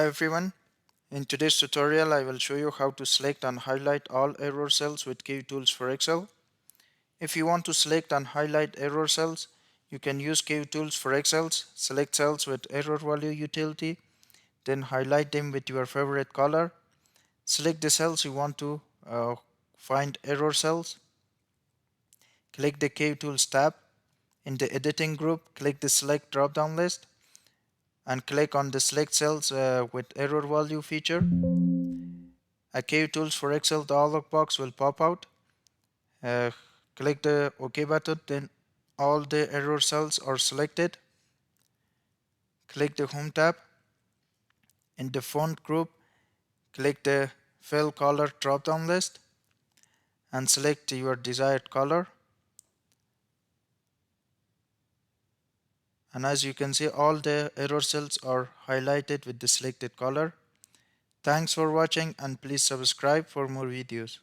everyone. In today's tutorial, I will show you how to select and highlight all error cells with Kutools for Excel. If you want to select and highlight error cells, you can use Kutools for Excel. Select cells with error value utility, then highlight them with your favorite color. Select the cells you want to find error cells. Click the Kutools tab. In the editing group, click the select drop-down list and click on the select cells with error value feature. A Kutools for Excel dialog box will pop out. Click the OK button, then all the error cells are selected. Click the Home tab. In the font group, click the fill color drop-down list and select your desired color. And as you can see, all the error cells are highlighted with the selected color. Thanks for watching and please subscribe for more videos.